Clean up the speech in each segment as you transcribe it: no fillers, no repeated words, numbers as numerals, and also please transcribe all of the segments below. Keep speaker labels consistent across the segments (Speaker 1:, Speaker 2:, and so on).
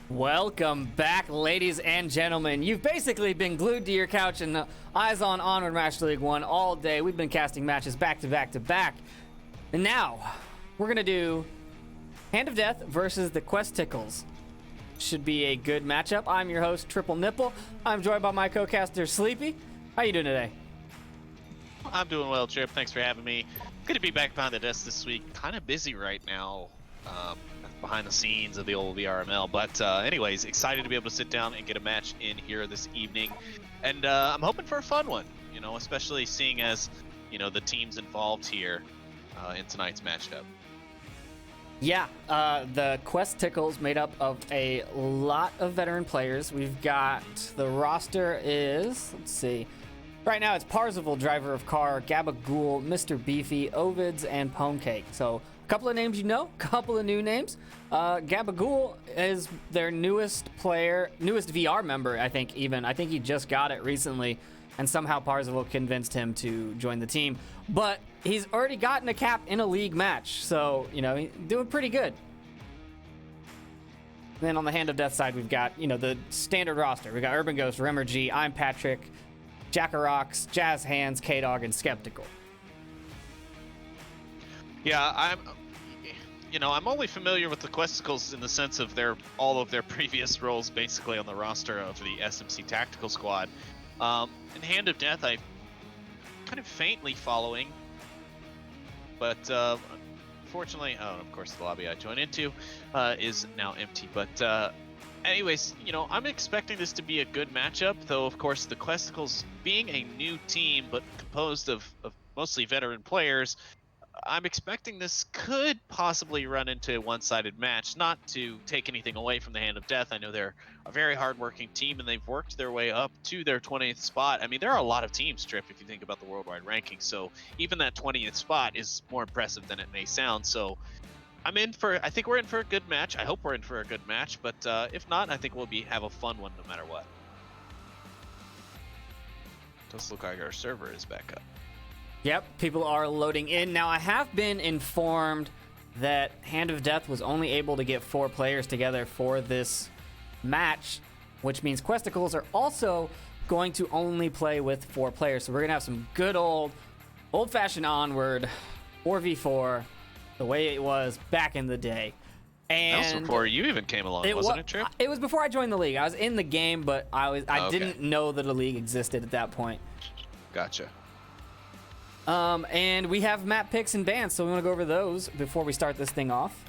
Speaker 1: Welcome back, ladies and gentlemen. You've basically been glued to your couch and eyes on Onward Match League 1 all day. We've been casting matches back to back to back. And now, we're going to do Hand of Death versus the Quest Tickles. Should be a good matchup. I'm your host, Triple Nipple. I'm joined by my co-caster, Sleepy. How you doing today?
Speaker 2: I'm doing well, Trip. Thanks for having me. Good to be back behind the desk this week. Kind of busy right now. Behind the scenes of the old VRML, but anyways, excited to be able to sit down and get a match in here this evening, and I'm hoping for a fun one, you know, especially seeing as, you know, the teams involved here in tonight's matchup.
Speaker 1: Yeah, the Quest Tickles made up of a lot of veteran players. We've got, the roster is, let's see, right now it's Parzival, driver of car, Gabagool, Mr. Beefy, Ovids, and Pwnecake. So a couple of names you know, a couple of new names. Gabagool is their newest player, newest VR member, I think even. I think he just got it recently, and somehow Parzival convinced him to join the team. But he's already gotten a cap in a league match, so, you know, he's doing pretty good. Then on the Hand of Death side, we've got, you know, the standard roster. We've got Urban Ghost, Remmer G, I'm Patrick, Jackarox, Jazz Hands, K-Dog, and Skeptical.
Speaker 2: Yeah, I'm only familiar with the Questicles in the sense of all of their previous roles basically on the roster of the SMC Tactical Squad. In Hand of Death, I'm kind of faintly following, but unfortunately, of course, the lobby I joined into is now empty. But anyways, you know, I'm expecting this to be a good matchup, though, of course, the Questicles being a new team, but composed of mostly veteran players, I'm expecting this could possibly run into a one-sided match. Not to take anything away from the Hand of Death. I know they're a very hard-working team, and they've worked their way up to their 20th spot. I mean, there are a lot of teams, Trip, if you think about the worldwide ranking. So even that 20th spot is more impressive than it may sound. So I think we're in for a good match. I hope we're in for a good match. But if not, I think we'll have a fun one no matter what. Does look like our server is back up.
Speaker 1: Yep, people are loading in. Now, I have been informed that Hand of Death was only able to get 4 players together for this match, which means Questicles are also going to only play with 4 players. So we're going to have some good old-fashioned Onward 4v4, the way it was back in the day. And
Speaker 2: that was before you even came along, wasn't it, Trip?
Speaker 1: It was before I joined the league. I was in the game, but I didn't know that a league existed at that point.
Speaker 2: Gotcha.
Speaker 1: And we have map picks and bans, so we want to go over those before we start this thing off.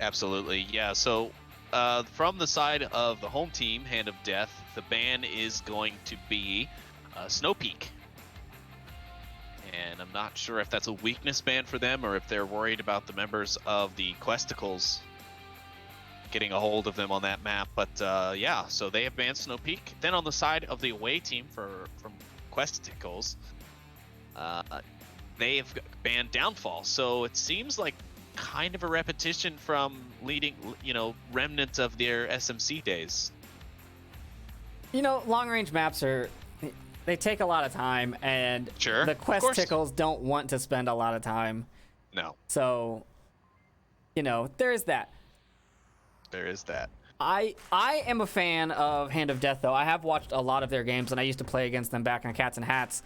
Speaker 2: Absolutely, yeah. So from the side of the home team, Hand of Death, the ban is going to be Snow Peak. And I'm not sure if that's a weakness ban for them or if they're worried about the members of the Questicles getting a hold of them on that map. But yeah, so they have banned Snow Peak. Then on the side of the away team from Questicles, they have banned Downfall, so it seems like kind of a repetition from remnants of their SMC days. You
Speaker 1: know, long-range maps they take a lot of time, and
Speaker 2: sure,
Speaker 1: the Quest Tickles don't want to spend a lot of time.
Speaker 2: No.
Speaker 1: So, you know, there is that.
Speaker 2: There is that.
Speaker 1: I am a fan of Hand of Death, though. I have watched a lot of their games, and I used to play against them back on Cats and Hats.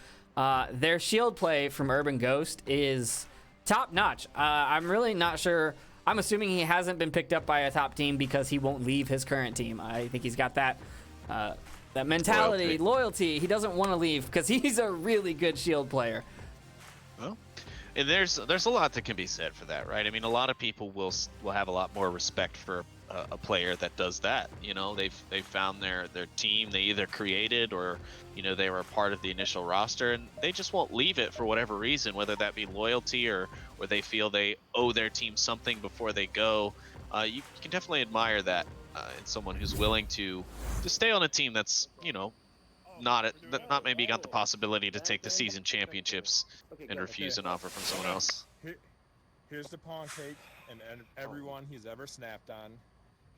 Speaker 1: Their shield play from Urban Ghost is top notch. I'm really not sure. I'm assuming he hasn't been picked up by a top team because he won't leave his current team. I think he's got that mentality, loyalty. He doesn't want to leave because he's a really good shield player.
Speaker 2: Well, and there's a lot that can be said for that, right? I mean, a lot of people will have a lot more respect for a player that does that. You know, they've found their team they either created or, you know, they were a part of the initial roster, and they just won't leave it for whatever reason, whether that be loyalty or they feel they owe their team something before they go. You can definitely admire that in someone who's willing to stay on a team that's, you know, not maybe got the possibility to take the season championships and refuse an offer from someone else.
Speaker 3: Here's the Pwnecake and everyone he's ever snapped on.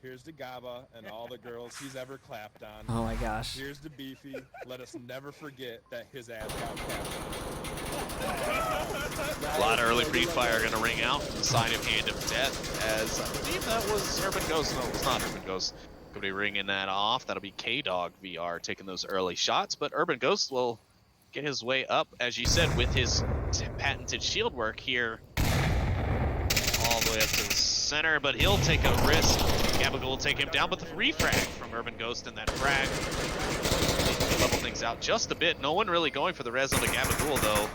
Speaker 3: Here's the Gaba and all the girls he's ever clapped on.
Speaker 1: Oh my gosh.
Speaker 3: Here's the Beefy. Let us never forget that his ass got capped.
Speaker 2: A lot of early pre-fire going to ring out from the side of Hand of Death, as I believe that was Urban Ghost. No, it was not Urban Ghost. Gonna be ringing that off. That'll be K-Dog VR taking those early shots, but Urban Ghost will get his way up, as you said, with his patented shield work here. All the way up to the center, but he'll take a risk. Gabagool will take him down, but the refrag from Urban Ghost and that frag level things out just a bit. No one really going for the res on the Gabagool, though.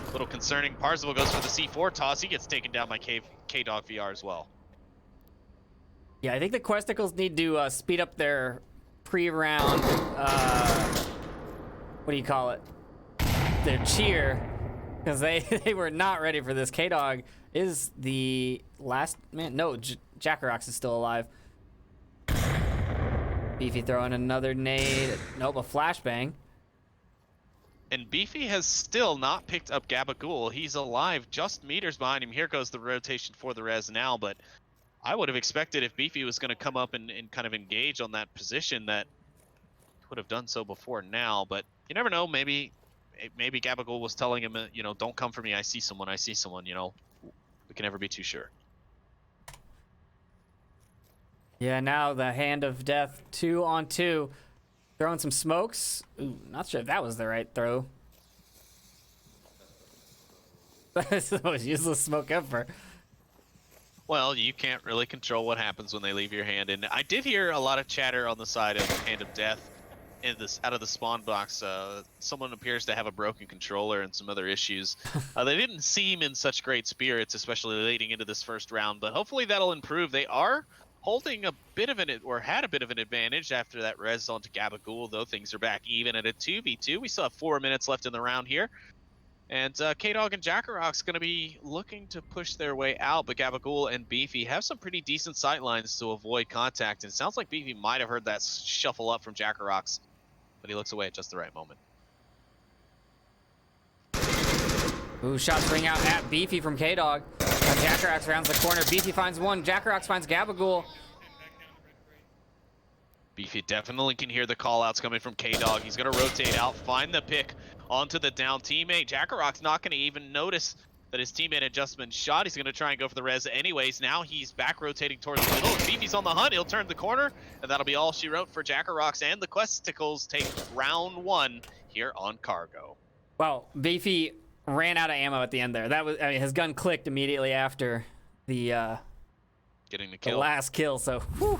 Speaker 2: A little concerning. Parzival goes for the C4 toss. He gets taken down by K-Dog VR as well.
Speaker 1: Yeah, I think the Questicles need to speed up their pre-round, what do you call it? Their cheer, because they were not ready for this. K-Dog is the last man. No, Jackarox is still alive. Beefy throwing another nade. Nope, a flashbang.
Speaker 2: And Beefy has still not picked up Gabagool. He's alive, just meters behind him. Here goes the rotation for the res now, but I would have expected if Beefy was going to come up and kind of engage on that position that he would have done so before now, but you never know. Maybe Gabagool was telling him, you know, don't come for me. I see someone, you know. We can never be too sure.
Speaker 1: Yeah, now the Hand of Death 2-on-2. Throwing some smokes. Ooh, not sure if that was the right throw. That's the most useless smoke ever.
Speaker 2: Well, you can't really control what happens when they leave your hand. And I did hear a lot of chatter on the side of Hand of Death in this out of the spawn box. Someone appears to have a broken controller and some other issues. They didn't seem in such great spirits, especially leading into this first round, but hopefully that'll improve. They are holding a bit of had a bit of an advantage after that res onto Gabagool, though things are back even at a 2v2. We still have 4 minutes left in the round here. And K-Dog and Jackarock's going to be looking to push their way out, but Gabagool and Beefy have some pretty decent sight lines to avoid contact. And it sounds like Beefy might have heard that shuffle up from Jackarock's, but he looks away at just the right moment.
Speaker 1: Ooh, shots ring out at Beefy from K-Dog. Jackarox rounds the corner. Beefy finds one. Jackarox finds Gabagool.
Speaker 2: Beefy definitely can hear the call-outs coming from K-Dog. He's going to rotate out, find the pick onto the down teammate. Jackarock's not going to even notice that his teammate had just been shot. He's going to try and go for the res anyways. Now he's back rotating towards the middle. If Beefy's on the hunt, he'll turn the corner, and that'll be all she wrote for Jackarox. And the Questicles take round 1 here on Cargo.
Speaker 1: Well, Beefy ran out of ammo at the end there. That was, I mean, his gun clicked immediately after the
Speaker 2: getting the kill.
Speaker 1: The last kill, so whew,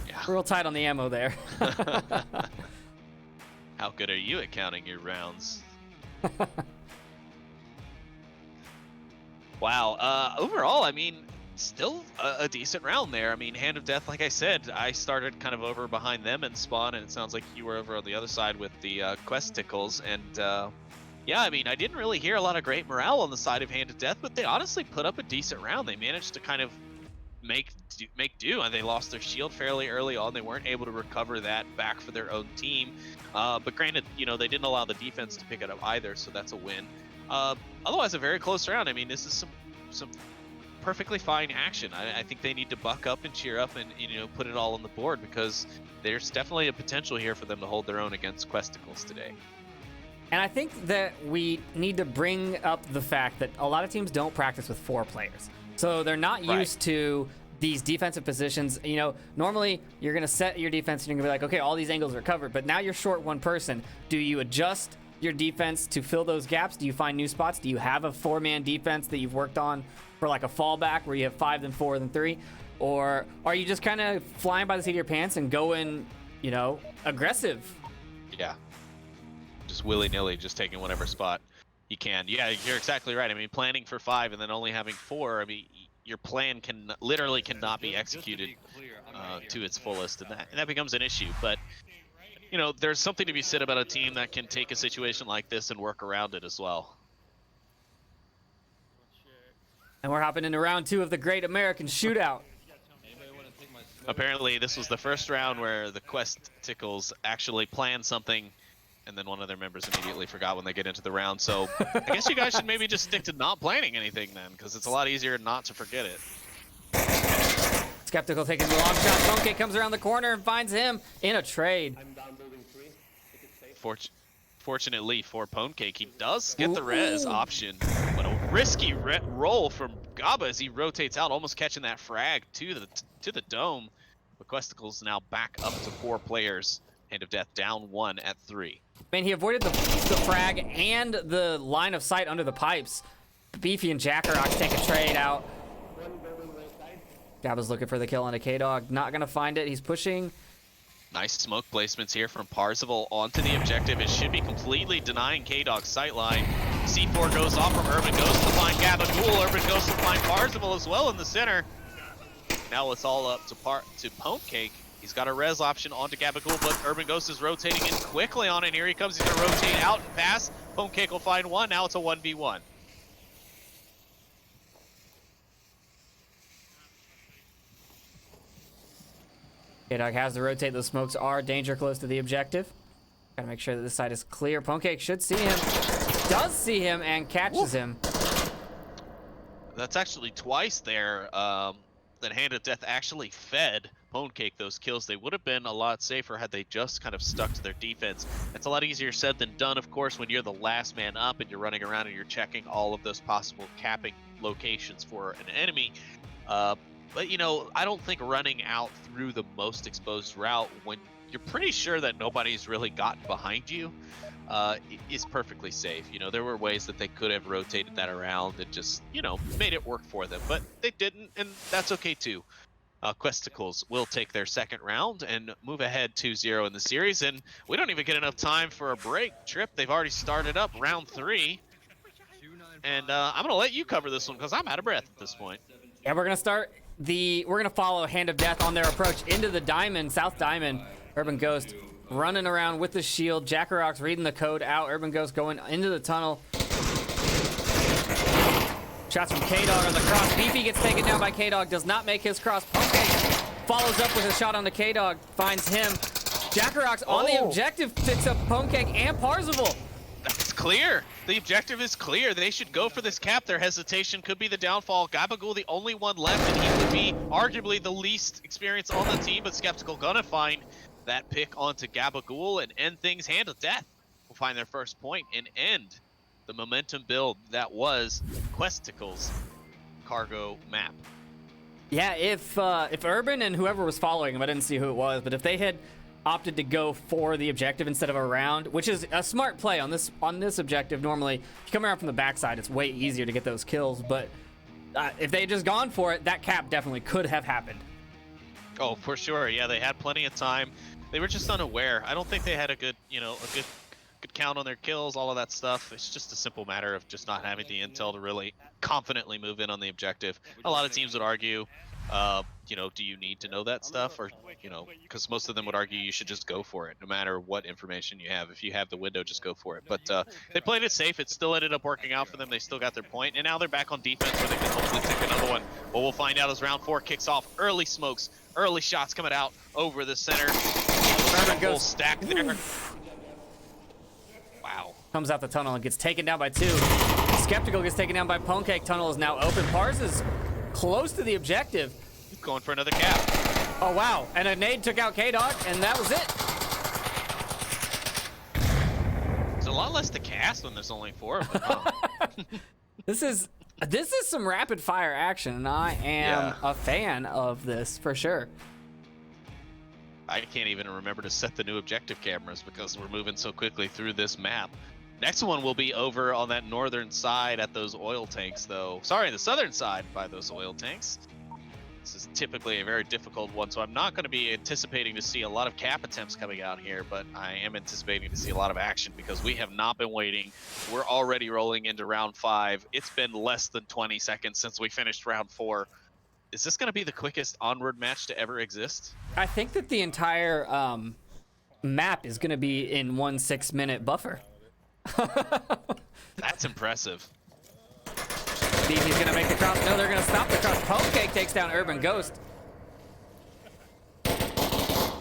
Speaker 2: yeah.
Speaker 1: Real tight on the ammo there.
Speaker 2: How good are you at counting your rounds? Wow. Overall, I mean, still a decent round there. I mean, Hand of Death, like I said, I started kind of over behind them in spawn, and it sounds like you were over on the other side with the Questicles. And yeah, I mean, I didn't really hear a lot of great morale on the side of Hand of Death, but they honestly put up a decent round. They managed to kind of make do, and they lost their shield fairly early on. They weren't able to recover that back for their own team. But granted, you know, they didn't allow the defense to pick it up either, so that's a win. Otherwise, a very close round. I mean, this is some perfectly fine action. I think they need to buck up and cheer up and, you know, put it all on the board, because there's definitely a potential here for them to hold their own against Questicles today.
Speaker 1: And I think that we need to bring up the fact that a lot of teams don't practice with 4 players. So they're not used to these defensive positions. You know, normally you're going to set your defense and you're going to be like, okay, all these angles are covered, but now you're short one person. Do you adjust your defense to fill those gaps? Do you find new spots? Do you have a 4-man defense that you've worked on for like a fallback where you have 5, then 4, then 3? Or are you just kind of flying by the seat of your pants and going, you know, aggressive?
Speaker 2: Yeah. Just willy-nilly, just taking whatever spot you can. Yeah, you're exactly right. I mean, planning for 5 and then only having 4, I mean, your plan literally cannot be executed to its fullest, and that becomes an issue. But, you know, there's something to be said about a team that can take a situation like this and work around it as well.
Speaker 1: And we're hopping into round 2 of the Great American Shootout.
Speaker 2: Apparently, this was the first round where the Questicles actually planned something, and then one of their members immediately forgot when they get into the round. So I guess you guys should maybe just stick to not planning anything then, because it's a lot easier not to forget it.
Speaker 1: Skeptical taking the long shot. Monkey comes around the corner and finds him in a trade.
Speaker 4: I'm down building 3. Take it safe.
Speaker 2: Fortunately for Ponecake, he does get the res option, but a risky roll from Gaba as he rotates out, almost catching that frag to the dome. But Questicles now back up to 4 players. Hand of Death down 1 at 3.
Speaker 1: Man, he avoided the frag and the line of sight under the pipes. Beefy and Jackarox take a trade out. Gabba's looking for the kill on a K-Dog. Not going to find it. He's pushing.
Speaker 2: Nice smoke placements here from Parzival onto the objective. It should be completely denying K-Dog's sightline. C4 goes off from Urban Ghost to find Gabagool. Urban Ghost to find Parzival as well in the center. Now it's all up to Pwnecake. He's got a res option onto Gabagool, but Urban Ghost is rotating in quickly on it. Here he comes. He's going to rotate out and pass. Pwnecake will find one. Now it's a 1v1.
Speaker 1: K-Dog has to rotate. Those smokes are danger close to the objective. Gotta make sure that this side is clear. Pwnecake should see him. Does see him and catches him.
Speaker 2: That's actually twice there that Hand of Death actually fed Pwnecake those kills. They would have been a lot safer had they just kind of stuck to their defense. It's a lot easier said than done, of course, when you're the last man up and you're running around and you're checking all of those possible capping locations for an enemy. But, you know, I don't think running out through the most exposed route when you're pretty sure that nobody's really gotten behind you is perfectly safe. You know, there were ways that they could have rotated that around and just, you know, made it work for them. But they didn't, and that's okay, too. Questicles will take their second round and move ahead 2-0 in the series. And we don't even get enough time for a break. Trip, they've already started up round 3. And I'm going to let you cover this one because I'm out of breath at this point.
Speaker 1: Yeah, we're gonna follow Hand of Death on their approach into the diamond, South Diamond. Urban Ghost running around with the shield. Jackarox reading the code out. Urban Ghost going into the tunnel. Shots from K-Dog on the cross. Beefy gets taken down by K-Dog. Does not make his cross. Pwnecake follows up with a shot on the K-Dog. Finds him. Jackarox on the objective picks up Pwnecake and Parzival.
Speaker 2: It's clear. The objective is clear. They should go for this cap. Their hesitation could be the downfall. Gabagool, the only one left, and he would be arguably the least experienced on the team, but Skeptical gonna find that pick onto Gabagool and end things. Hand of Death will find their first point and end the momentum build that was Questicles' cargo map.
Speaker 1: Yeah, if Urban and whoever was following him, I didn't see who it was, but if they had opted to go for the objective instead of around, which is a smart play on this objective. Normally, if you come around from the backside, it's way easier to get those kills. But if they had just gone for it, that cap definitely could have happened.
Speaker 2: Oh, for sure. Yeah, they had plenty of time. They were just unaware. I don't think they had a good count on their kills, all of that stuff. It's just a simple matter of just not having the intel to really confidently move in on the objective. A lot of teams would argue, do you need to know that stuff? Or, because most of them would argue you should just go for it, no matter what information you have. If you have the window, just go for it. But they played it safe. It still ended up working out for them. They still got their point, and now they're back on defense where they can hopefully take another one. But we'll find out as round 4 kicks off. Early smokes, early shots coming out over the center. Full stack there. Wow.
Speaker 1: Comes out the tunnel and gets taken down by 2. Skeptical gets taken down by Pwnecake. Tunnel is now open. Pars is close to the objective.
Speaker 2: Going for another cap.
Speaker 1: Oh, wow. And a nade took out K-Dog, and that was it.
Speaker 2: There's a lot less to cast when there's only 4 of them. Huh?
Speaker 1: This is some rapid fire action, and I am a fan of this for sure.
Speaker 2: I can't even remember to set the new objective cameras because we're moving so quickly through this map. Next one will be over on that northern side at those oil tanks, though. Sorry, the southern side by those oil tanks. This is typically a very difficult one, so I'm not going to be anticipating to see a lot of cap attempts coming out here, but I am anticipating to see a lot of action because we have not been waiting. We're already rolling into round 5. It's been less than 20 seconds since we finished round 4. Is this going to be the quickest Onward match to ever exist?
Speaker 1: I think that the entire map is going to be in 1 6-minute buffer.
Speaker 2: That's impressive.
Speaker 1: Beefy's going to make the cross. No, they're going to stop the cross. Pwnecake takes down Urban Ghost.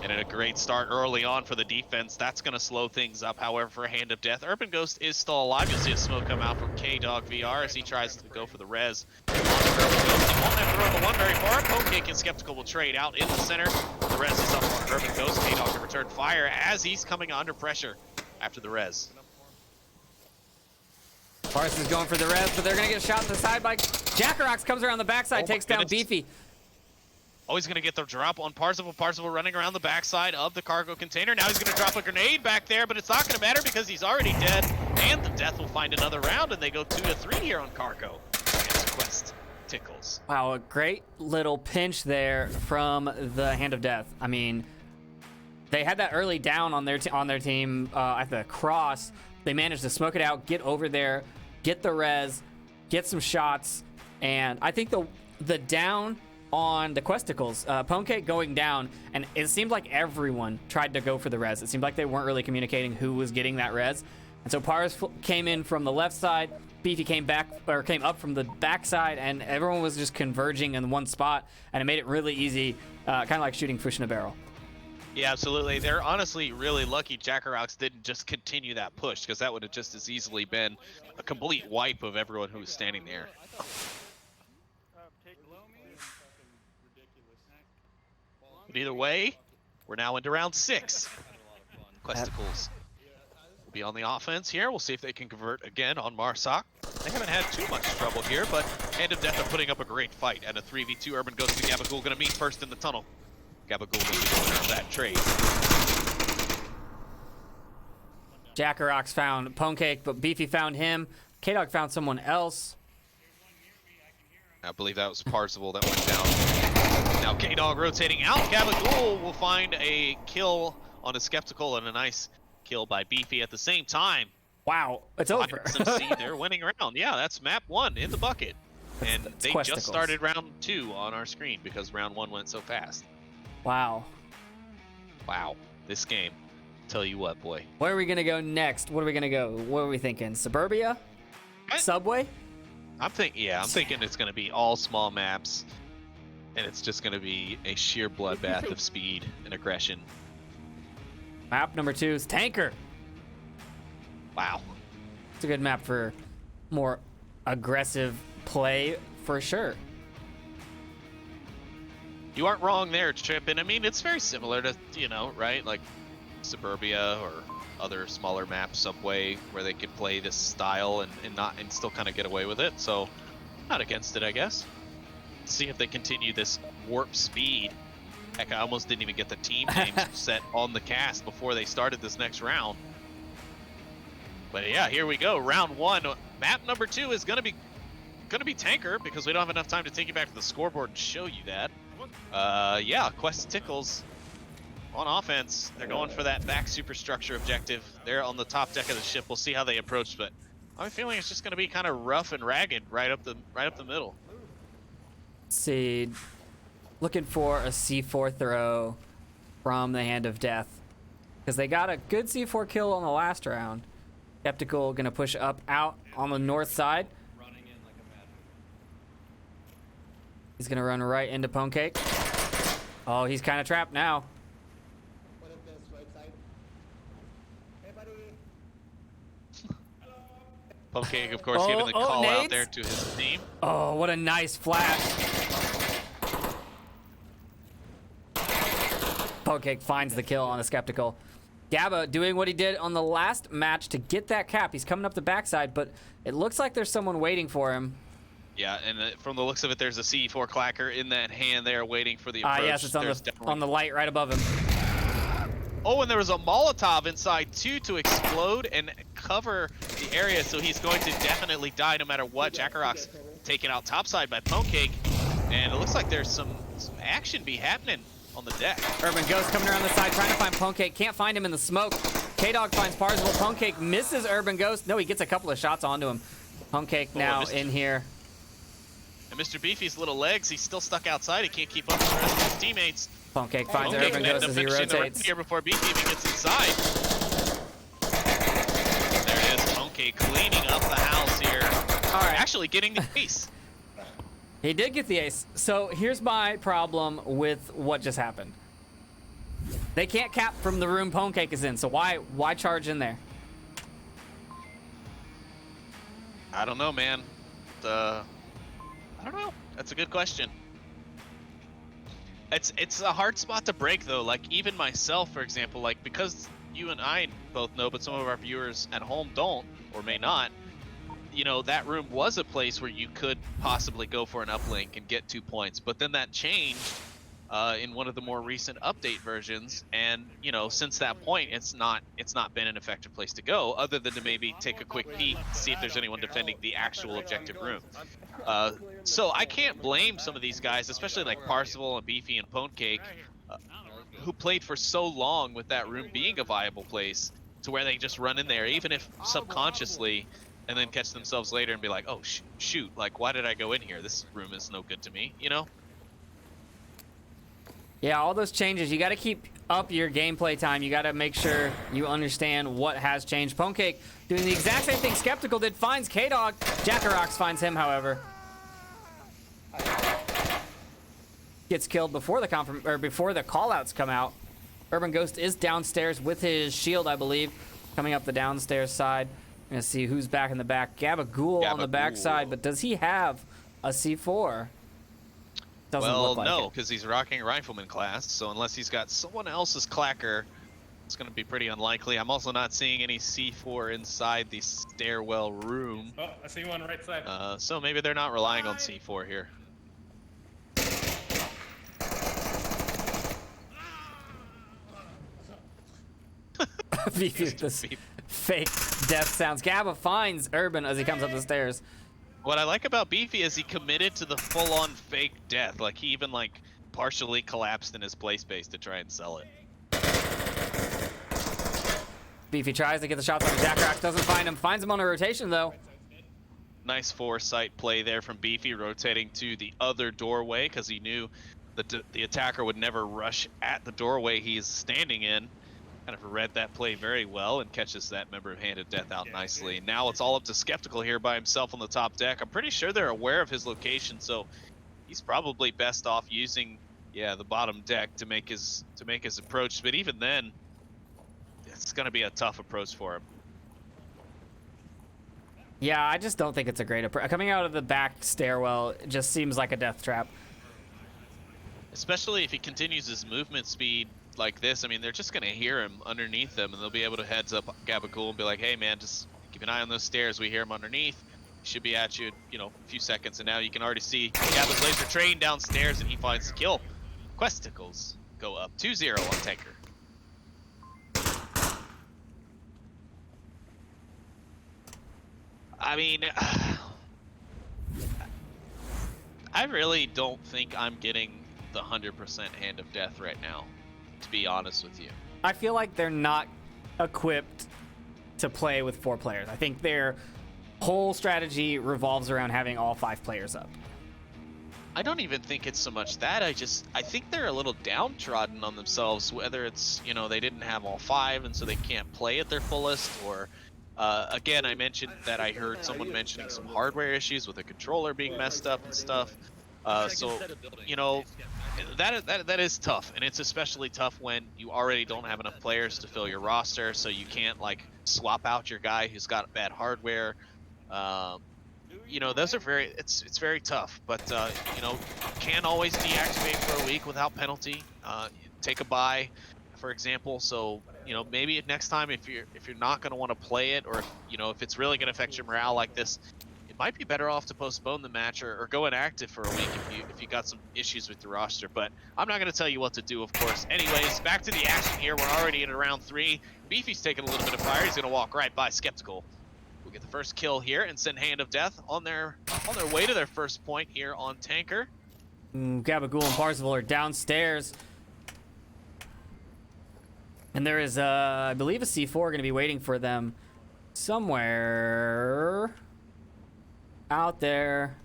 Speaker 2: And a great start early on for the defense. That's going to slow things up. However, for Hand of Death, Urban Ghost is still alive. You'll see a smoke come out from K-Dog VR as he tries to go for the res. Urban Ghost, he won't have to throw the one very far. Pwnecake and Skeptical will trade out in the center. The res is up on Urban Ghost. K-Dog can return fire as he's coming under pressure after the res.
Speaker 1: Parsons going for the res, but they're going to get shot in the side by Jackarox. Comes around the backside, takes down Beefy.
Speaker 2: Oh, he's going to get the drop on Parzival. Parzival running around the backside of the cargo container. Now he's going to drop a grenade back there, but it's not going to matter because he's already dead. And the Death will find another round, and they go 2-3 here on cargo against Quest Tickles.
Speaker 1: Wow, a great little pinch there from the Hand of Death. I mean, they had that early down on their team at the cross. They managed to smoke it out, get over there, get the res, get some shots, and I think the down on the Questicles, Pwnecake going down, and it seemed like everyone tried to go for the res. It seemed like they weren't really communicating who was getting that res. And so Pars came in from the left side, Beefy came up from the back side, and everyone was just converging in one spot, and it made it really easy, kind of like shooting fish in a barrel.
Speaker 2: Yeah, absolutely. They're honestly really lucky Jackarox didn't just continue that push, because that would have just as easily been a complete wipe of everyone who was standing there. But either way, we're now into round 6. Questicles will be on the offense here. We'll see if they can convert again on Marsoc. They haven't had too much trouble here, but Hand of Death are putting up a great fight. And a 3v2, Urban Ghost and Gabagool going to meet first in the tunnel. Gabagool will be the winner of that trade.
Speaker 1: Jackarox found Pwnecake, but Beefy found him. K-Dog found someone else.
Speaker 2: I believe that was Parzival that went down. Now K-Dog rotating out. Gabagool will find a kill on a Skeptical and a nice kill by Beefy at the same time.
Speaker 1: Wow, it's over.
Speaker 2: They're winning round. Yeah, that's map 1 in the bucket. And they just started round 2 on our screen because round 1 went so fast.
Speaker 1: Wow.
Speaker 2: Wow, this game. Tell you what, boy.
Speaker 1: Where are we gonna go next? What are we gonna go? What are we thinking? Suburbia? Subway?
Speaker 2: I'm thinking it's gonna be all small maps, and it's just gonna be a sheer bloodbath of speed and aggression.
Speaker 1: Map number 2 is Tanker.
Speaker 2: Wow.
Speaker 1: It's a good map for more aggressive play for sure.
Speaker 2: You aren't wrong there, Chip. And I mean, it's very similar to, right? Like Suburbia or other smaller maps, Subway, where they could play this style and still kind of get away with it. So, not against it, I guess. See if they continue this warp speed. Heck, I almost didn't even get the team names set on the cast before they started this next round. But yeah, here we go. Round 1. Map number 2 is gonna be Tanker because we don't have enough time to take you back to the scoreboard and show you that. Yeah, Quest Tickles on offense. They're going for that back superstructure objective. They're on the top deck of the ship. We'll see how they approach, but I'm feeling it's just going to be kind of rough and ragged right up the middle.
Speaker 1: Let's see, looking for a C4 throw from the Hand of Death because they got a good C4 kill on the last round. Skeptical gonna push up out on the north side. He's gonna run right into Pwnecake. Oh, he's kind of trapped now.
Speaker 2: Pwnecake, of course, giving the call out there to his team.
Speaker 1: Oh, what a nice flash. Pwnecake finds the kill on the Skeptical. Gabba doing what he did on the last match to get that cap. He's coming up the backside, but it looks like there's someone waiting for him.
Speaker 2: Yeah, and from the looks of it, there's a C4 clacker in that hand there waiting for the approach.
Speaker 1: Yes, it's on the light right above him.
Speaker 2: Oh, and there was a Molotov inside, too, to explode and cover the area, so he's going to definitely die no matter what. Jackarox taken out topside by Pwnecake, and it looks like there's some action be happening on the deck.
Speaker 1: Urban Ghost coming around the side, trying to find Pwnecake. Can't find him in the smoke. K-Dog finds Parzival. Pwnecake misses Urban Ghost. No, he gets a couple of shots onto him. Pwnecake now in here.
Speaker 2: And Mr. Beefy's little legs, he's still stuck outside. He can't keep up with the rest of his teammates.
Speaker 1: Pwnecake finds Urban Ghost as he rotates.
Speaker 2: Here before Beefy even gets inside. There it is, Pwnecake cleaning up the house here.
Speaker 1: All right.
Speaker 2: Actually getting the ace.
Speaker 1: He did get the ace. So here's my problem with what just happened. They can't cap from the room Pwnecake is in, so why charge in there?
Speaker 2: I don't know, man. I don't know. That's a good question. It's a hard spot to break though. Like even myself, for example, like because you and I both know, but some of our viewers at home don't or may not. You know, that room was a place where you could possibly go for an uplink and get 2 points, but then that changed in one of the more recent update versions, and you know, since that point, it's not been an effective place to go, other than to maybe take a quick peek, see if there's anyone defending the actual objective room. So I can't blame some of these guys, especially like Parzival and Beefy and Ponecake, who played for so long with that room being a viable place, to where they just run in there, even if subconsciously, and then catch themselves later and be like, oh shoot, like why did I go in here? This room is no good to me, you know?
Speaker 1: Yeah, all those changes, you got to keep up your gameplay time. You got to make sure you understand what has changed. Ponecake doing the exact same thing Skeptical did, finds K-Dog. Jackarox finds him, however. Gets killed before the before the callouts come out. Urban Ghost is downstairs with his shield, I believe, coming up the downstairs side. We're gonna see who's back in the back. Gabagool on the back side, but does he have a C4? Doesn't
Speaker 2: well,
Speaker 1: look like
Speaker 2: no,
Speaker 1: it.
Speaker 2: because he's rocking Rifleman class, so unless he's got someone else's clacker, it's going to be pretty unlikely. I'm also not seeing any C4 inside the stairwell room.
Speaker 5: Oh, I see one right side.
Speaker 2: So maybe they're not relying on C4 here.
Speaker 1: This fake death sounds. Gabba finds Urban as he comes up the stairs.
Speaker 2: What I like about Beefy is he committed to the full-on fake death. Like, he even, like, partially collapsed in his play space to try and sell it.
Speaker 1: Beefy tries to get the shots on Jackrax, doesn't find him. Finds him on a rotation, though.
Speaker 2: Nice foresight play there from Beefy, rotating to the other doorway, because he knew that the attacker would never rush at the doorway he's standing in. Kind of read that play very well and catches that member of Hand of Death out nicely. Now it's all up to Skeptical here by himself on the top deck. I'm pretty sure they're aware of his location, so he's probably best off using, yeah, the bottom deck to make his approach. But even then, it's going to be a tough approach for him.
Speaker 1: Yeah, I just don't think it's a great approach. Coming out of the back stairwell, it just seems like a death trap.
Speaker 2: Especially if he continues his movement speed like this. I mean, they're just going to hear him underneath them, and they'll be able to heads up Gabagool and be like, hey, man, just keep an eye on those stairs. We hear him underneath. He should be at you, you know, a few seconds. And now you can already see Gaba's laser train downstairs, and he finds the kill. Questicles go up 2-0 on Tanker. I mean, I really don't think I'm getting the 100% Hand of Death right now, to be honest with you.
Speaker 1: I feel like they're not equipped to play with 4 players. I think their whole strategy revolves around having all 5 players up.
Speaker 2: I don't even think it's so much that. I think they're a little downtrodden on themselves, whether it's, you know, they didn't have all 5 and so they can't play at their fullest, or again, I mentioned that I heard someone mentioning some hardware issues with the controller being messed up and stuff. So, you know, that is tough, and it's especially tough when you already don't have enough players to fill your roster, so you can't, like, swap out your guy who's got bad hardware. You know, those are it's very tough, but, you know, can always deactivate for a week without penalty. Take a bye, for example. So, you know, maybe next time if you're not going to want to play it, or, you know, if it's really going to affect your morale like this, it might be better off to postpone the match or go inactive for a week if you got some issues with the roster. But I'm not going to tell you what to do, of course. Anyways, back to the action here. We're already in round 3. Beefy's taking a little bit of fire. He's going to walk right by Skeptical. We'll get the first kill here and send Hand of Death on their way to their first point here on Tanker.
Speaker 1: Gabagool and Parzival are downstairs. And there is, I believe, a C4 going to be waiting for them somewhere out there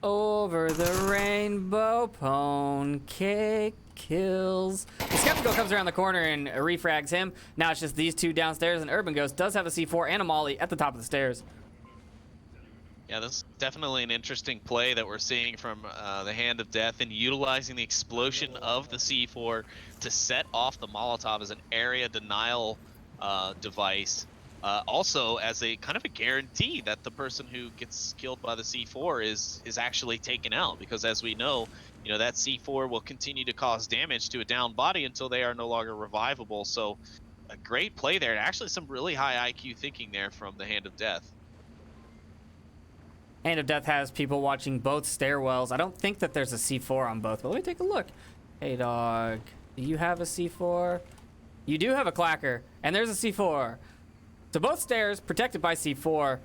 Speaker 1: over the rainbow. Ponecake kills. The Skeptical comes around the corner and refrags him. Now it's just these 2 downstairs, and Urban Ghost does have a C4 and a molly at the top of the stairs.
Speaker 2: Yeah, this is definitely an interesting play that we're seeing from the Hand of Death, and utilizing the explosion of the C4 to set off the Molotov as an area denial device. Also as a kind of a guarantee that the person who gets killed by the C4 is actually taken out, because as we know, you know, that C4 will continue to cause damage to a down body until they are no longer revivable. So a great play there, and actually some really high IQ thinking there from the Hand of Death.
Speaker 1: Hand of Death has people watching both stairwells. I don't think that there's a C4 on both, but let me take a look. Hey, dog. Do you have a C4? You do have a clacker, and there's a C4. So both stairs protected by C4.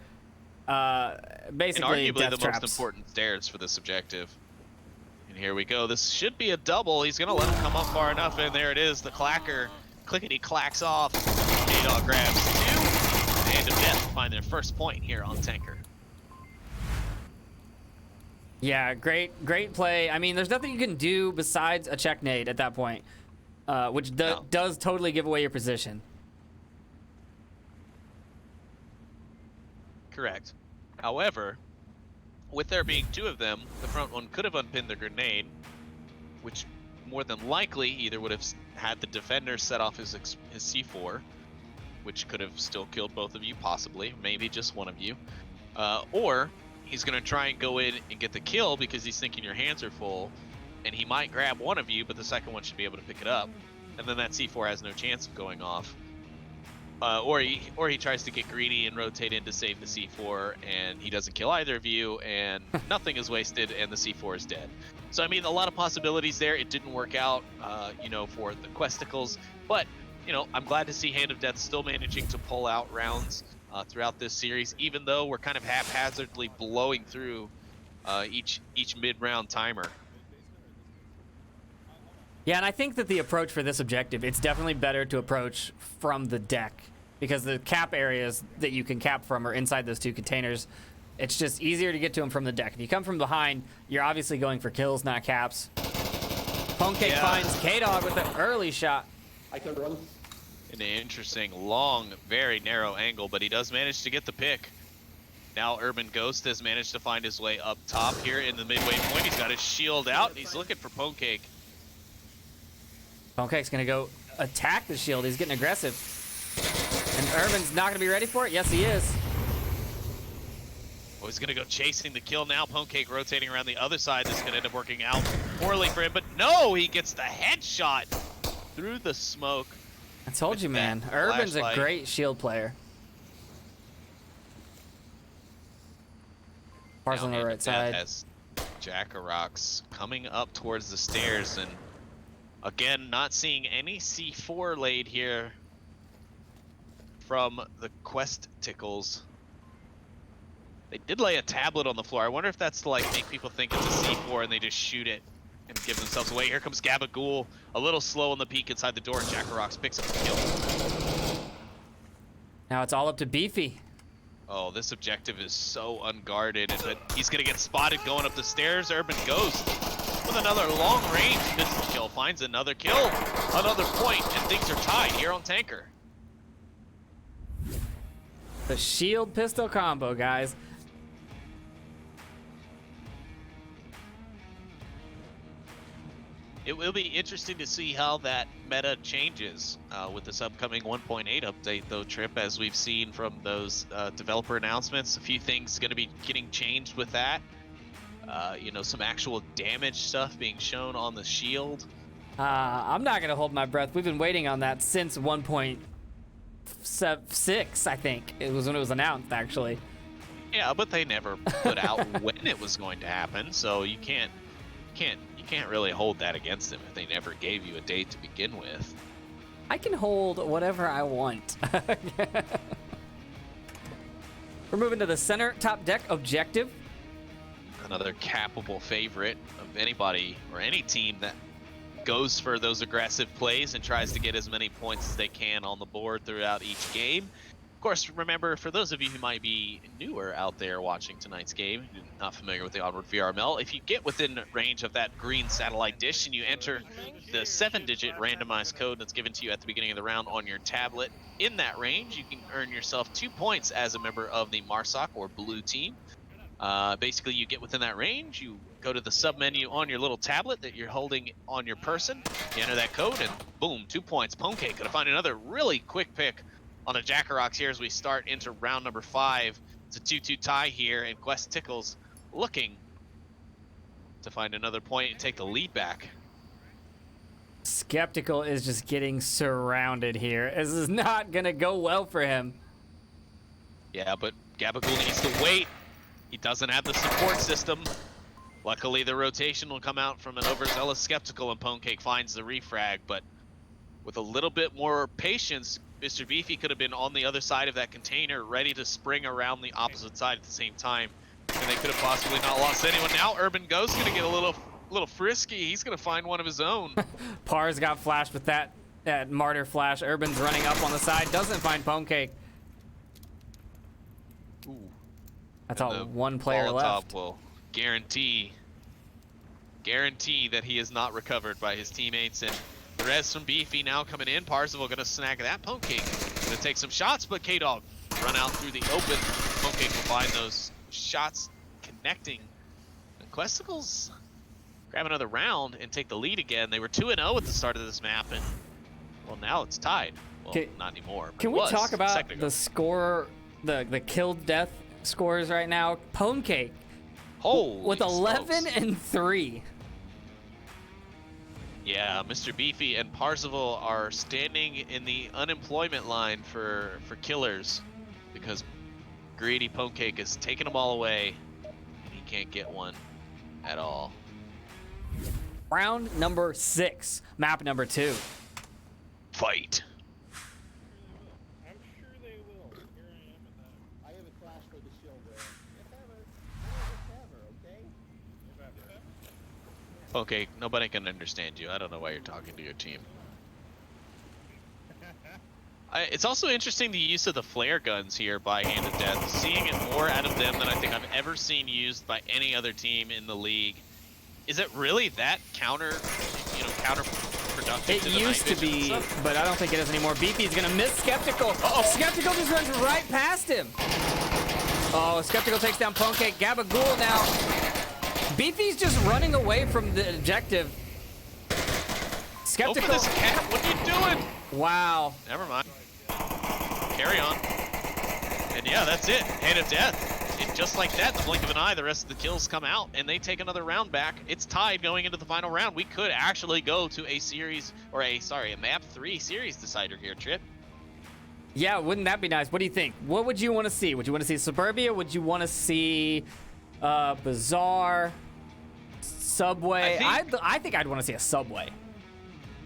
Speaker 1: Basically,
Speaker 2: And arguably
Speaker 1: death
Speaker 2: the
Speaker 1: traps.
Speaker 2: most important stairs for this objective. And here we go. This should be a double. He's gonna let him come up far enough, and there it is. The clacker, clickety clacks off. K-Dog grabs 2. Hand of Death to find their first point here on Tanker.
Speaker 1: Yeah, great play. I mean, there's nothing you can do besides a check nade at that point, which
Speaker 2: No.
Speaker 1: does totally give away your position.
Speaker 2: Correct. However, with there being 2 of them, the front one could have unpinned the grenade, which more than likely either would have had the defender set off his C4, which could have still killed both of you, possibly, maybe just one of you, or he's going to try and go in and get the kill because he's thinking your hands are full, and he might grab one of you, but the second one should be able to pick it up, and then that C4 has no chance of going off. Or he tries to get greedy and rotate in to save the C4, and he doesn't kill either of you, and nothing is wasted, and the C4 is dead. So I mean, a lot of possibilities there. It didn't work out, for the Questicles, but I'm glad to see Hand of Death still managing to pull out rounds throughout this series, even though we're kind of haphazardly blowing through each mid-round timer.
Speaker 1: Yeah, and I think that the approach for this objective, it's definitely better to approach from the deck because the cap areas that you can cap from are inside those 2 containers. It's just easier to get to them from the deck. If you come from behind, you're obviously going for kills, not caps. Pwnecake finds K-Dog with an early shot.
Speaker 4: I can run.
Speaker 2: An interesting, long, very narrow angle, but he does manage to get the pick. Now Urban Ghost has managed to find his way up top here in the midway point. He's got his shield out, and he's looking for Pwnecake.
Speaker 1: Pwncake's gonna go attack the shield. He's getting aggressive. And Urban's not gonna be ready for it? Yes, he is.
Speaker 2: Oh, he's gonna go chasing the kill now. Pwnecake rotating around the other side. This is gonna end up working out poorly for him, but no, he gets the headshot through the smoke.
Speaker 1: I told
Speaker 2: with
Speaker 1: you, man.
Speaker 2: that
Speaker 1: Urban's a
Speaker 2: flashlight.
Speaker 1: great shield player. Bars
Speaker 2: Now
Speaker 1: on the
Speaker 2: Hand
Speaker 1: right
Speaker 2: of Death
Speaker 1: side.
Speaker 2: has Jackarox coming up towards the stairs, and again, not seeing any C4 laid here from the Questicles. They did lay a tablet on the floor. I wonder if that's to like make people think it's a C4 and they just shoot it and give themselves away. Here comes Gabagool, a little slow on the peek inside the door, and Jackarox picks up the kill.
Speaker 1: Now it's all up to Beefy.
Speaker 2: Oh, this objective is so unguarded, but he's gonna get spotted going up the stairs. Urban Ghost with another long-range pistol kill, finds another kill, another point, and things are tied here on Tanker.
Speaker 1: The shield pistol combo, guys.
Speaker 2: It will be interesting to see how that meta changes with this upcoming 1.8 update, though, Trip, as we've seen from those developer announcements. A few things going to be getting changed with that. Some actual damage stuff being shown on the shield.
Speaker 1: I'm not going to hold my breath. We've been waiting on that since 1.6, I think. It was when it was announced, actually.
Speaker 2: Yeah, but they never put out when it was going to happen, so you can't really hold that against them if they never gave you a date to begin with.
Speaker 1: I can hold whatever I want. We're moving to the center top deck objective.
Speaker 2: Another capable favorite of anybody or any team that goes for those aggressive plays and tries to get as many points as they can on the board throughout each game. Of course, remember, for those of you who might be newer out there watching tonight's game, not familiar with the Onward VRML, if you get within range of that green satellite dish and you enter the 7-digit randomized code that's given to you at the beginning of the round on your tablet, in that range, you can earn yourself 2 points as a member of the MARSOC or blue team. Basically, you get within that range, you go to the sub-menu on your little tablet that you're holding on your person, you enter that code, and boom, 2 points. Pwnecake gonna find another really quick pick on a Jackarox here as we start into round number 5. It's a 2-2 tie here, and Tickles looking to find another point and take the lead back.
Speaker 1: Skeptical is just getting surrounded here. This is not going to go well for him.
Speaker 2: Yeah, but Gabagool needs to wait. He doesn't have the support system. Luckily, the rotation will come out from an overzealous Skeptical, and Pwnecake finds the refrag, but with a little bit more patience, Mr. Beefy could have been on the other side of that container, ready to spring around the opposite side at the same time, and they could have possibly not lost anyone. Now Urban Ghost's gonna get a little frisky. He's gonna find one of his own.
Speaker 1: Pars got flashed with that Martyr flash. Urban's running up on the side, doesn't find Pwnecake.
Speaker 2: Ooh.
Speaker 1: That's all one player
Speaker 2: ball on
Speaker 1: left.
Speaker 2: top will guarantee that he is not recovered by his teammates. And the res from Beefy now coming in. Parzival gonna snag that. Pwnecake gonna take some shots, but K-Dog run out through the open. Pwnecake will find those shots connecting. And Questicles grab another round and take the lead again. They were 2-0 at the start of this map, and well, now it's tied. Well, not anymore. But
Speaker 1: Can we talk about the score, the killed death scores right now? Pwnecake with 11 and 3.
Speaker 2: Yeah, Mr. Beefy and Parzival are standing in the unemployment line for killers because greedy Pwnecake is taking them all away, and he can't get one at all.
Speaker 1: Round number 6, map number 2.
Speaker 2: Fight.
Speaker 3: I'm sure they will. Here I am at that.
Speaker 4: I have a flash for the shield there. If ever, okay?
Speaker 2: Okay, nobody can understand you. I don't know why you're talking to your team. It's also interesting the use of the flare guns here by Hand of Death. Seeing it more out of them than I think I've ever seen used by any other team in the league. Is it really that counterproductive?
Speaker 1: It used to be, but I don't think it is anymore. Beefy's gonna miss Skeptical. Oh, Skeptical just runs right past him. Oh, Skeptical takes down Pwnecake. Gabagool now. Beefy's just running away from the objective. Skeptical.
Speaker 2: Open this cap. What are you doing?
Speaker 1: Wow.
Speaker 2: Never mind. Carry on. And yeah, that's it. Hand of Death. And just like that, in the blink of an eye, the rest of the kills come out, and they take another round back. It's tied going into the final round. We could actually go to a map 3 series decider here, Trip.
Speaker 1: Yeah, wouldn't that be nice? What do you think? What would you want to see? Would you want to see Suburbia? Would you want to see Bazaar? Subway? I think I'd want to see a Subway.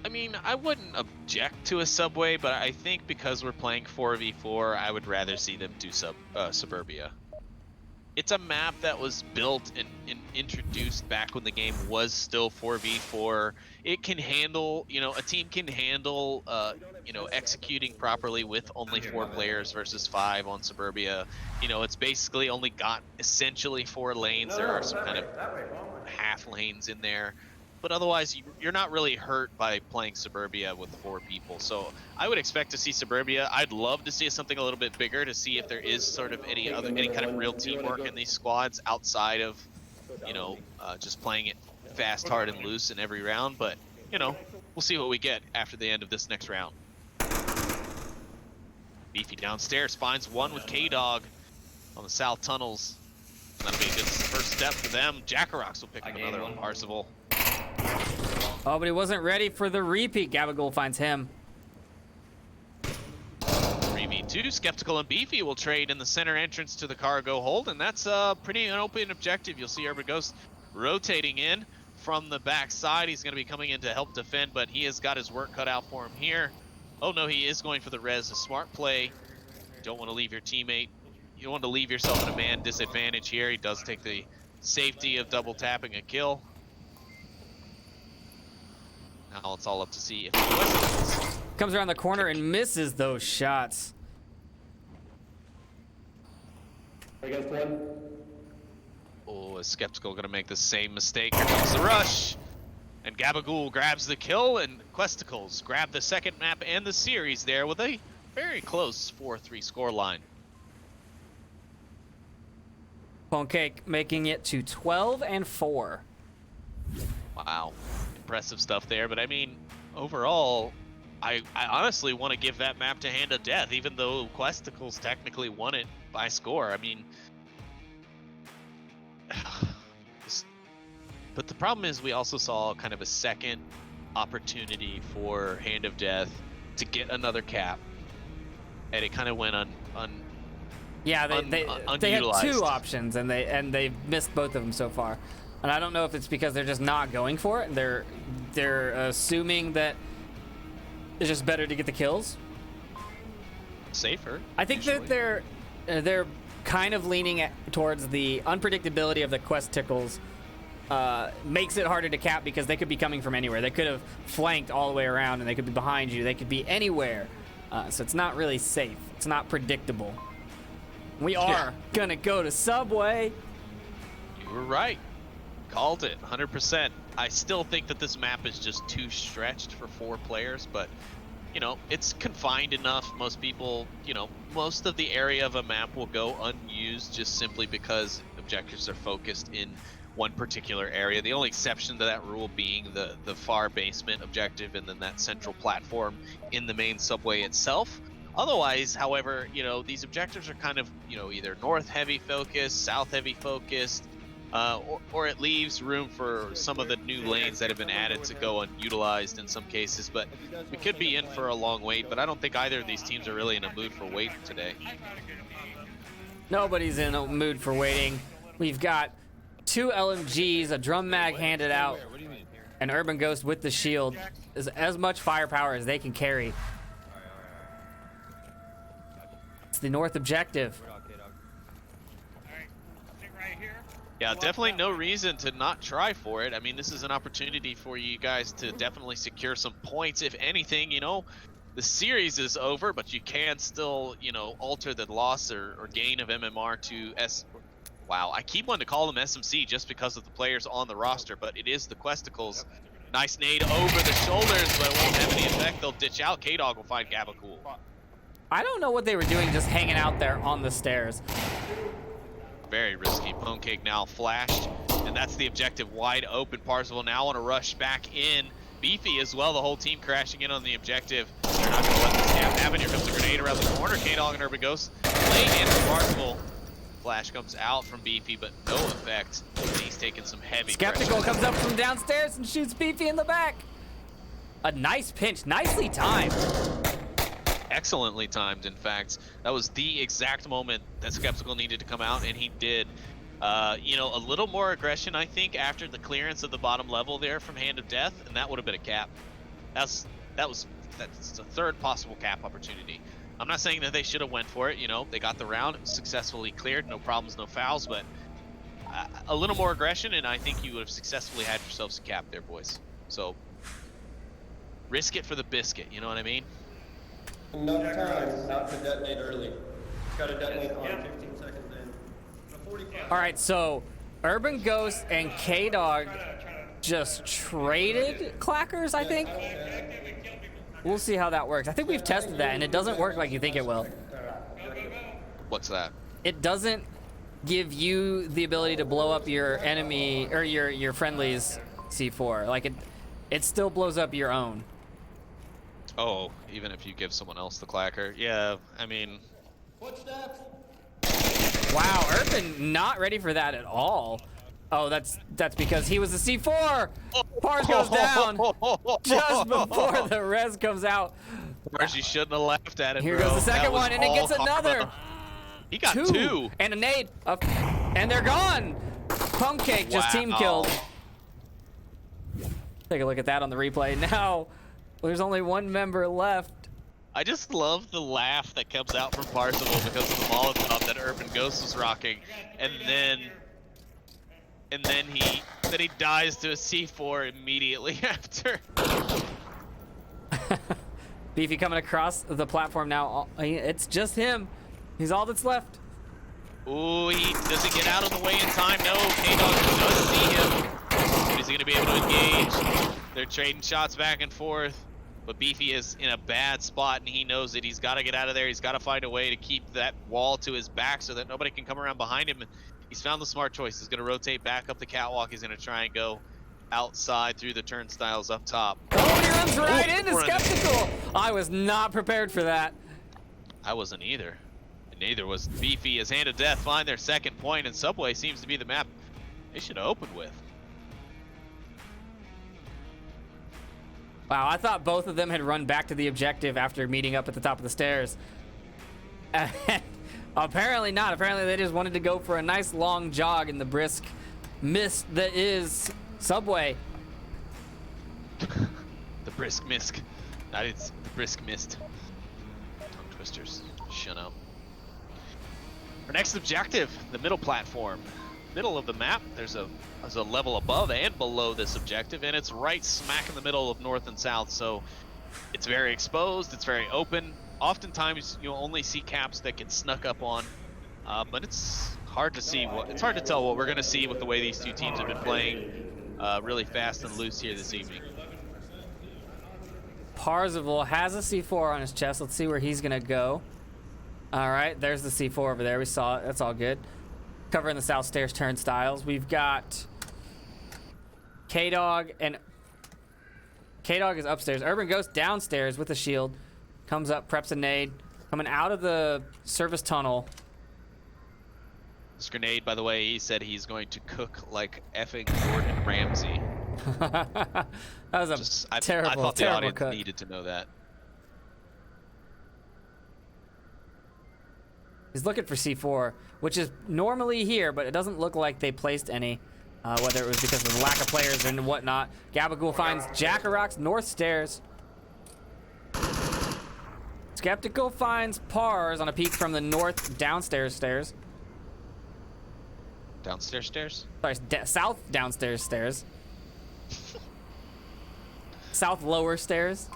Speaker 2: I mean, I wouldn't object to a Subway, but I think because we're playing 4v4, I would rather see them do Suburbia. It's a map that was built and introduced back when the game was still 4v4. It can handle, a team can handle, executing properly with only 4 players versus 5 on Suburbia. It's basically only got essentially 4 lanes. There are some kind of half lanes in there. But otherwise, you're not really hurt by playing Suburbia with 4 people. So I would expect to see Suburbia. I'd love to see something a little bit bigger to see if there is sort of any kind of real teamwork in these squads outside of, just playing it fast, hard, and loose in every round. But, we'll see what we get after the end of this next round. Beefy downstairs finds one with K-Dog on the south tunnels. That'll be a good first step for them. Jackarox will pick up another on Parzival.
Speaker 1: Oh, but he wasn't ready for the repeat. Gabagool finds him.
Speaker 2: 3v2, Skeptical and Beefy will trade in the center entrance to the cargo hold, and that's pretty an open objective. You'll see Urban Ghost rotating in from the back side. He's going to be coming in to help defend, but he has got his work cut out for him here. Oh no, he is going for the res. A smart play. You don't want to leave your teammate. You don't want to leave yourself in a man disadvantage here. He does take the safety of double tapping a kill. Now it's all up to see if he
Speaker 1: comes around the corner and misses those shots.
Speaker 2: Oh, is Skeptical going to make the same mistake? Here comes the rush. And Gabagool grabs the kill, and Questicles grab the second map and the series there with a very close 4-3 scoreline.
Speaker 1: Pwnecake making it to 12 and 4.
Speaker 2: Wow, impressive stuff there. But I mean, overall, I honestly want to give that map to Hand of Death, even though Questicles technically won it by score. I mean, but the problem is we also saw kind of a second opportunity for Hand of Death to get another cap, and it kind of went
Speaker 1: yeah, they had
Speaker 2: unutilized.
Speaker 1: 2 options, and they missed both of them so far. And I don't know if it's because they're just not going for it. They're assuming that it's just better to get the kills.
Speaker 2: Safer.
Speaker 1: I think
Speaker 2: usually.
Speaker 1: that they're kind of leaning towards the unpredictability of the quest tickles. Makes it harder to cap because they could be coming from anywhere. They could have flanked all the way around, and they could be behind you. They could be anywhere. So it's not really safe. It's not predictable. We are gonna go to Subway.
Speaker 2: You were right. Called it 100%. I still think that this map is just too stretched for 4 players, but you know, it's confined enough. Most people, you know, most of the area of a map will go unused just simply because objectives are focused in one particular area. The only exception to that rule being the far basement objective and then that central platform in the main subway itself. Otherwise, however, you know, these objectives are kind of, you know, either north heavy focused, south heavy focused, or it leaves room for some of the new lanes that have been added to go unutilized in some cases. But we could be in for a long wait, but I don't think either of these teams are really in a mood for waiting today.
Speaker 1: Nobody's in a mood for waiting. We've got 2 LMGs, a drum mag handed out, an Urban Ghost with the shield. Is as much firepower as they can carry. It's the north objective.
Speaker 2: Yeah, definitely no reason to not try for it. I mean, this is an opportunity for you guys to definitely secure some points. If anything, you know, the series is over, but you can still, you know, alter the loss or gain of MMR to Wow, I keep wanting to call them SMC just because of the players on the roster, but it is the Questicles. Nice nade over the shoulders, but it won't have any effect. They'll ditch out. K-Dog will find Gabacool.
Speaker 1: I don't know what they were doing just hanging out there on the stairs.
Speaker 2: Very risky. Pwnecake now flashed, and that's the objective wide open. Parzival now on a rush back in. Beefy as well, the whole team crashing in on the objective. They're not going to let this happen. Here comes the grenade around the corner. K-Dog and Urban Ghost laying in for Parzival. Flash comes out from Beefy, but no effect. He's taking some heavy
Speaker 1: Skeptical
Speaker 2: pressure.
Speaker 1: comes up from downstairs and shoots Beefy in the back. A nice pinch, nicely timed.
Speaker 2: Excellently timed, in fact. That was the exact moment that Skeptical needed to come out, and he did. You know, a little more aggression, I think, after the clearance of the bottom level there from Hand of Death, and that would have been a cap. That's the third possible cap opportunity. I'm not saying that they should have went for it. You know, they got the round, it was successfully cleared, no problems, no fouls, but a little more aggression, and I think you would have successfully had yourselves a cap there, boys. So, risk it for the biscuit, you know what I mean?
Speaker 5: Enough time not to detonate early. Got to detonate on 15 seconds in.
Speaker 1: All right, so Urban Ghost and K-Dog just traded clackers, I think. We'll see how that works. I think we've tested that, and it doesn't work like you think it will.
Speaker 2: What's that?
Speaker 1: It doesn't give you the ability to blow up your enemy or your friendly's C4. Like it still blows up your own.
Speaker 2: Oh, even if you give someone else the clacker. Yeah, I mean...
Speaker 1: Wow, Urban not ready for that at all. Oh, that's because he was a C4. Pars goes down just before the res comes out.
Speaker 2: Pars, you shouldn't have laughed at it,
Speaker 1: Here
Speaker 2: bro.
Speaker 1: goes the second one, and it gets another.
Speaker 2: He got two.
Speaker 1: And a nade. And they're gone. Pwnecake just team killed. Take a look at that on the replay. Now, there's only one member left.
Speaker 2: I just love the laugh that comes out from Parzival because of the Molotov that Urban Ghost was rocking. And then he dies to a C4 immediately after.
Speaker 1: Beefy coming across the platform now. It's just him. He's all that's left.
Speaker 2: Ooh, he doesn't get out of the way in time. No, K-Dog does see him. Is he going to be able to engage? They're trading shots back and forth. But Beefy is in a bad spot, and he knows that he's got to get out of there. He's got to find a way to keep that wall to his back so that nobody can come around behind him. He's found the smart choice. He's going to rotate back up the catwalk. He's going to try and go outside through the turnstiles up top.
Speaker 1: Oh, he runs right into Skeptical. I was not prepared for that.
Speaker 2: I wasn't either. And neither was Beefy. As Hand of Death find their second point, and Subway seems to be the map they should have opened with.
Speaker 1: Wow, I thought both of them had run back to the objective after meeting up at the top of the stairs. Apparently not. Apparently they just wanted to go for a nice long jog in the brisk mist that is Subway.
Speaker 2: The brisk mist. That is the brisk mist. Tongue twisters. Shut up. Our next objective, the middle platform. Middle of the map, there's a level above and below this objective, and it's right smack in the middle of north and south, so it's very exposed, it's very open. Oftentimes you'll only see caps that get snuck up on, but it's hard to see it's hard to tell what we're going to see with the way these two teams have been playing really fast and loose here this evening.
Speaker 1: Parzival has a C4 on his chest. Let's see where he's gonna go. All right, there's the C4 over there. We saw it. That's all good. Covering the south stairs turnstiles. We've got K-Dog, and K-Dog is upstairs. Urban Ghost downstairs with a shield. Comes up, preps a nade. Coming out of the service tunnel.
Speaker 2: This grenade, by the way, he said he's going to cook like effing Gordon Ramsay.
Speaker 1: That was a terrible,
Speaker 2: I thought the
Speaker 1: terrible
Speaker 2: audience
Speaker 1: cook.
Speaker 2: needed to know that.
Speaker 1: He's looking for C4, which is normally here, but it doesn't look like they placed any, whether it was because of the lack of players and whatnot. Gabagool finds Jackarock's north stairs. Skeptical finds Pars on a peek from the north downstairs stairs.
Speaker 2: Downstairs stairs?
Speaker 1: Sorry, south downstairs stairs. South lower stairs.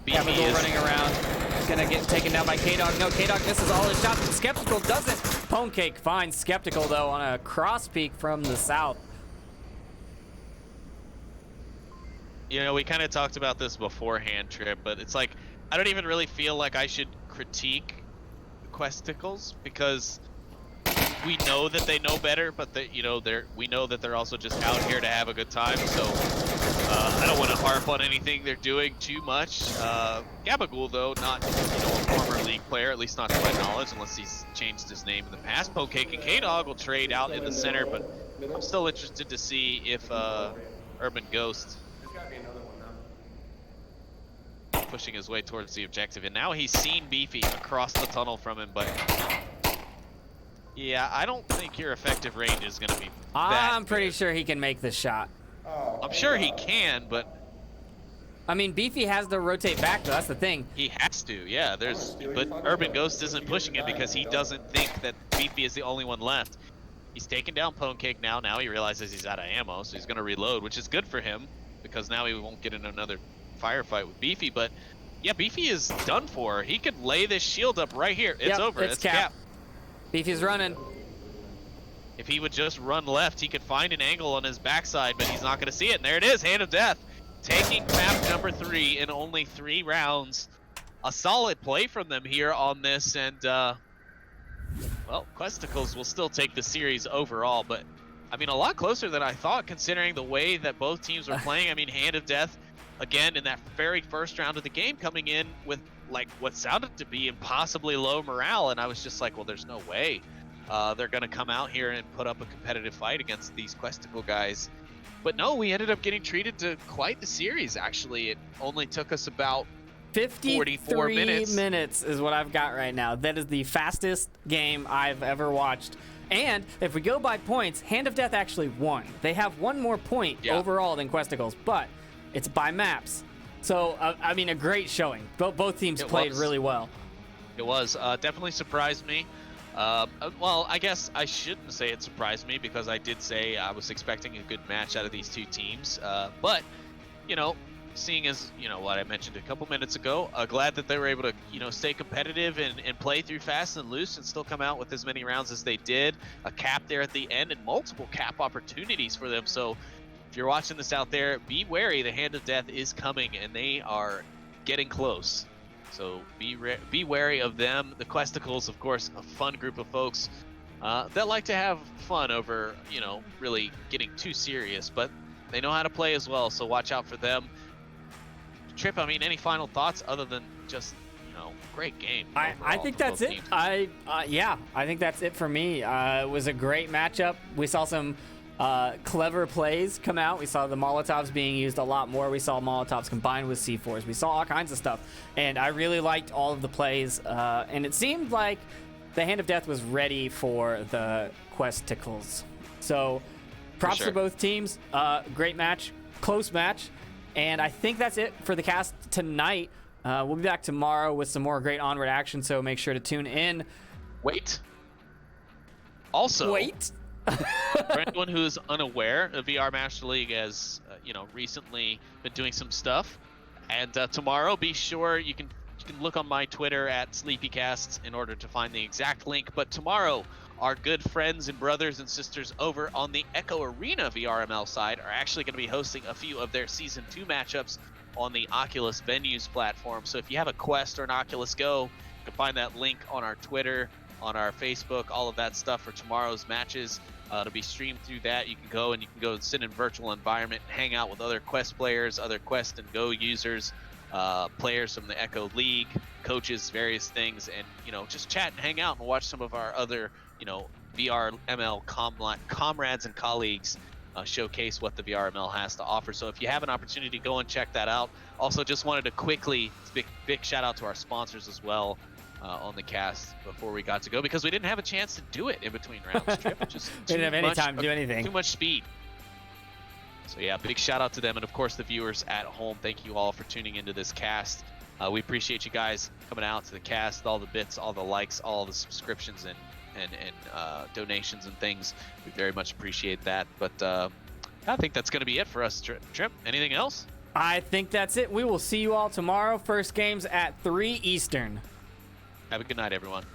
Speaker 1: Gabagool running around. He's gonna get taken down by K-Dog. No, K-Dog misses all his shots, but Skeptical doesn't. Ponecake finds Skeptical, though, on a cross peek from the south.
Speaker 2: You know, we kind of talked about this beforehand, Trip, but it's like, I don't even really feel like I should critique Questicles, because we know that they know better, but that, you know, we know that they're also just out here to have a good time, so I don't want to harp on anything they're doing too much. Gabagool, though, not, you know, a former league player, at least not to my knowledge, unless he's changed his name in the past. Pokecake and K-Dog will trade out in the center, but I'm still interested to see if Urban Ghost
Speaker 5: There's gotta be another one now.
Speaker 2: pushing his way towards the objective, and now he's seen Beefy across the tunnel from him, but yeah, I don't think your effective range is going to be that
Speaker 1: I'm pretty
Speaker 2: good.
Speaker 1: sure he can make the shot.
Speaker 5: Oh,
Speaker 2: I'm sure he can, but
Speaker 1: I mean, Beefy has to rotate back, though. That's the thing.
Speaker 2: he has to. Yeah, but Urban Ghost isn't pushing it because he doesn't think that Beefy is the only one left. He's taken down Ponecake now. Now he realizes he's out of ammo, so he's going to reload, which is good for him because now he won't get in another firefight with Beefy. But yeah, Beefy is done for. He could lay this shield up right here. It's
Speaker 1: Yep,
Speaker 2: over.
Speaker 1: it's cap. Beefy's running.
Speaker 2: If he would just run left, he could find an angle on his backside, but he's not going to see it. And there it is, Hand of Death. Taking map number 3 in only 3 rounds. A solid play from them here on this, and, well, Questicles will still take the series overall, but, I mean, a lot closer than I thought, considering the way that both teams were playing. I mean, Hand of Death, again, in that very first round of the game, coming in with, like, what sounded to be impossibly low morale, and I was just like, well, there's no way they're going to come out here and put up a competitive fight against these Questicle guys. But no, we ended up getting treated to quite the series, actually. It only took us about 44
Speaker 1: minutes is what I've got right now. That is the fastest game I've ever watched. And if we go by points, Hand of Death actually won. They have one more point overall than Questicles, but it's by maps. So, I mean, a great showing. Both teams played really well.
Speaker 2: It was. Definitely surprised me. Well, I guess I shouldn't say it surprised me because I did say I was expecting a good match out of these two teams. But, you know, seeing as, you know, what I mentioned a couple minutes ago, glad that they were able to, you know, stay competitive and play through fast and loose and still come out with as many rounds as they did. A cap there at the end and multiple cap opportunities for them. So if you're watching this out there, be wary. The Hand of Death is coming and they are getting close. So be wary of them. The Questicles, of course, a fun group of folks that like to have fun over, you know, really getting too serious, but they know how to play as well, so watch out for them. Trip, I mean, any final thoughts other than just, you know, great game?
Speaker 1: I think that's it. Yeah, I think that's it for me. It was a great matchup. We saw some clever plays come out. We saw the Molotovs being used a lot more. We saw Molotovs combined with C4s. We saw all kinds of stuff, and I really liked all of the plays, and it seemed like the Hand of Death was ready for the Questicles. So props
Speaker 2: sure.
Speaker 1: to both teams. Great match, close match. And I think that's it for the cast tonight. We'll be back tomorrow with some more great Onward action, so make sure to tune in.
Speaker 2: Wait. Also,
Speaker 1: Wait.
Speaker 2: for anyone who's unaware, the VR Master League has, recently been doing some stuff. And tomorrow, be sure you can look on my Twitter at SleepyCasts in order to find the exact link. But tomorrow, our good friends and brothers and sisters over on the Echo Arena VRML side are actually going to be hosting a few of their Season 2 matchups on the Oculus Venues platform. So if you have a Quest or an Oculus Go, you can find that link on our Twitter, on our Facebook, all of that stuff for tomorrow's matches. It'll be streamed through that. You can go and sit in virtual environment and hang out with other Quest players, other Quest and Go users, players from the Echo League, coaches, various things, and just chat and hang out and watch some of our other VRML comrades and colleagues showcase what the VRML has to offer. So if you have an opportunity, go and check that out. Also, just wanted to quickly big shout out to our sponsors as well on the cast before we got to go, because we didn't have a chance to do it in between rounds. Trip, just
Speaker 1: We didn't have any time to do anything.
Speaker 2: Too much speed. So yeah, big shout out to them, and of course the viewers at home. Thank you all for tuning into this cast. We appreciate you guys coming out to the cast, all the bits, all the likes, all the subscriptions and donations and things. We very much appreciate that. But I think that's going to be it for us. Trip, anything else?
Speaker 1: I think that's it. We will see you all tomorrow. First game's at 3 Eastern.
Speaker 2: Have a good night, everyone.